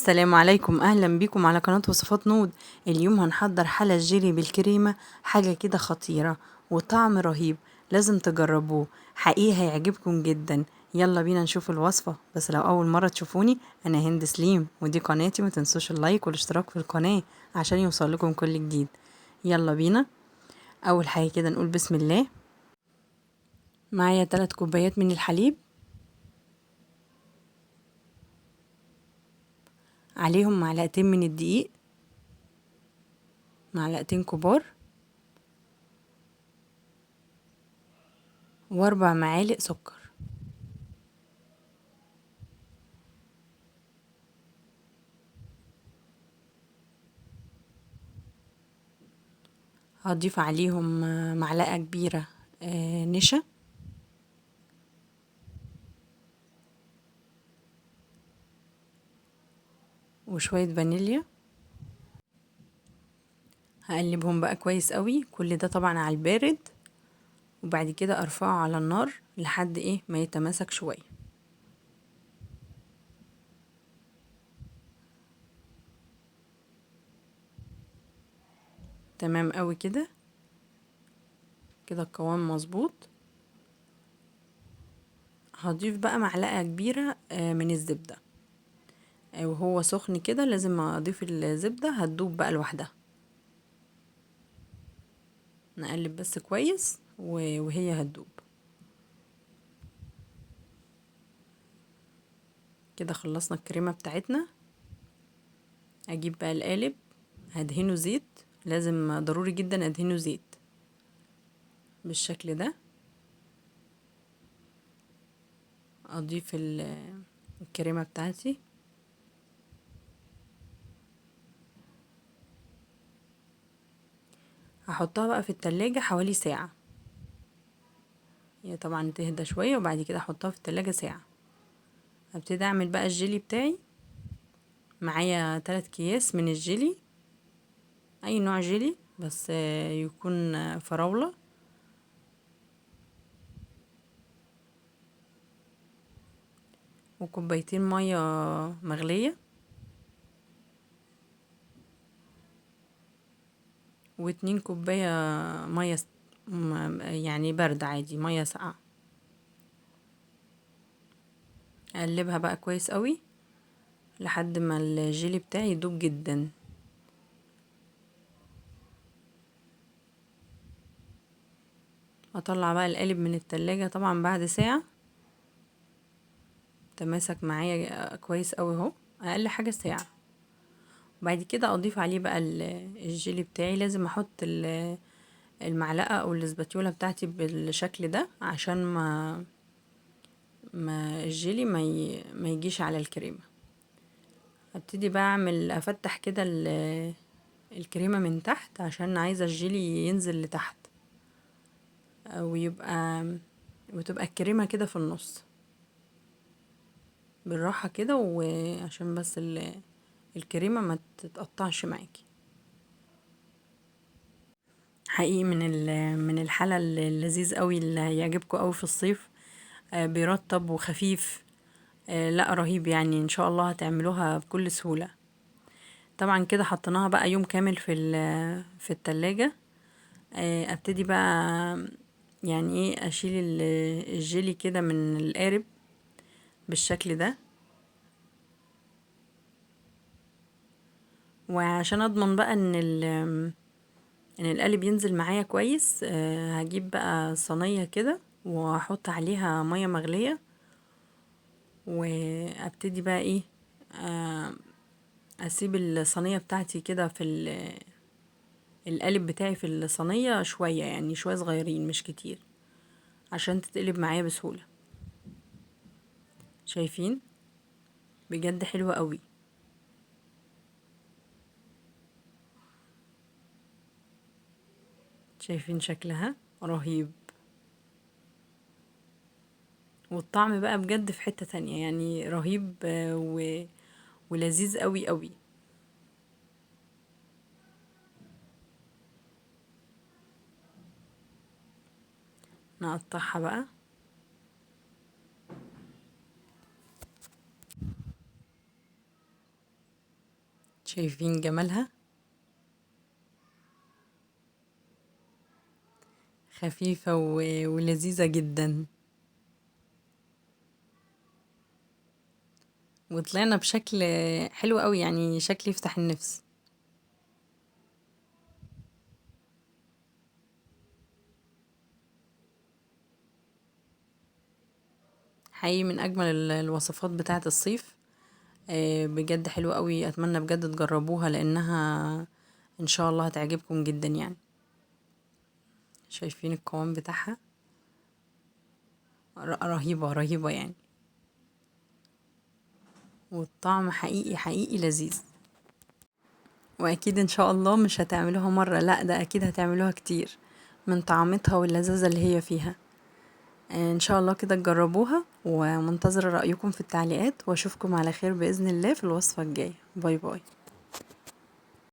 السلام عليكم، اهلا بيكم على قناة وصفات نود. اليوم هنحضر حلا الجيلي بالكريمة، حاجة كده خطيرة وطعم رهيب. لازم تجربوه، حقيقي هيعجبكم جدا. يلا بينا نشوف الوصفة. بس لو اول مرة تشوفوني، انا هند سليم ودي قناتي، ما تنسوش اللايك والاشتراك في القناة عشان يوصل لكم كل جديد. يلا بينا. اول حاجة كده نقول بسم الله. معايا 3 كوبايات من الحليب، عليهم معلقتين من الدقيق، معلقتين كبار، و4 معالق سكر. هضيف عليهم معلقة كبيرة نشا، وشوية فانيليا. هقلبهم بقى كويس قوي، كل ده طبعا على البارد، وبعد كده ارفعه على النار لحد ما يتماسك شوية. تمام قوي كده، كده القوام مظبوط. هضيف بقى معلقة كبيرة من الزبدة، وهو سخن كده لازم اضيف الزبدة، هتدوب بقى لوحدها. نقلب بس كويس وهي هتدوب كده. خلصنا الكريمة بتاعتنا. اجيب بقى القالب، هدهنه زيت، لازم ضروري جدا ادهنه زيت بالشكل ده. اضيف الكريمة بتاعتي، هحطها بقى في التلاجة حوالي ساعة. هي طبعا تهدى شوية، وبعد كده احطها في التلاجة ساعة. هبتدي اعمل بقى الجيلي بتاعي. معايا 3 اكياس من الجيلي، اي نوع جيلي بس يكون فراولة، وكوبايتين مية مغلية، و2 كوباية مية يعني برد عادي، مية ساقعة. اقلبها بقى كويس قوي لحد ما الجيلي بتاعي يدوب جدا. اطلع بقى القالب من التلاجة طبعا بعد ساعة، تماسك معايا كويس قوي اهو، اقل حاجة ساعة. وبعد كده اضيف عليه بقى الجيلي بتاعي. لازم احط المعلقة او الاسباتيولا بتاعتي بالشكل ده عشان ما الجيلي ما يجيش على الكريمة. ابتدي بقى اعمل افتح كده الكريمة من تحت عشان عايزة الجيلي ينزل لتحت، وتبقى الكريمة كده في النص بالراحة كده، وعشان بس الكريمة ما تتقطعش معاكي. حقيقي من الحلا اللذيذ قوي اللي هيعجبكم قوي في الصيف. بيرطب وخفيف. لا رهيب يعني، ان شاء الله هتعملوها بكل سهولة. طبعا كده حطيناها بقى يوم كامل في التلاجة. ابتدي بقى يعني اشيل الجيلي كده من القارب بالشكل ده. وعشان اضمن بقى ان القالب ينزل معايا كويس، هجيب بقى صينية كده واحط عليها مية مغلية، وابتدي بقى آه، اسيب الصينية بتاعتي كده في القالب بتاعي في الصينية شوية، يعني شوية صغيرين مش كتير، عشان تتقلب معايا بسهولة. شايفين؟ بجد حلوة قوي. شايفين شكلها رهيب، والطعم بقى بجد في حتة تانية، يعني رهيب ولذيذ قوي قوي. نقطعها بقى. شايفين جمالها؟ خفيفة ولذيذة جدا، وطلعنا بشكل حلو قوي، يعني شكل يفتح النفس. حقيقي من اجمل الوصفات بتاعة الصيف. بجد حلو قوي، اتمنى بجد تجربوها لانها ان شاء الله هتعجبكم جدا يعني. شايفين القوام بتاعها؟ رهيبة رهيبة يعني، والطعم حقيقي حقيقي لذيذ. واكيد ان شاء الله مش هتعملوها مرة، لا ده اكيد هتعملوها كتير من طعمتها واللذاذة اللي هي فيها. ان شاء الله كده تجربوها، ومنتظرة رأيكم في التعليقات، واشوفكم على خير بإذن الله في الوصفة الجاية. باي باي.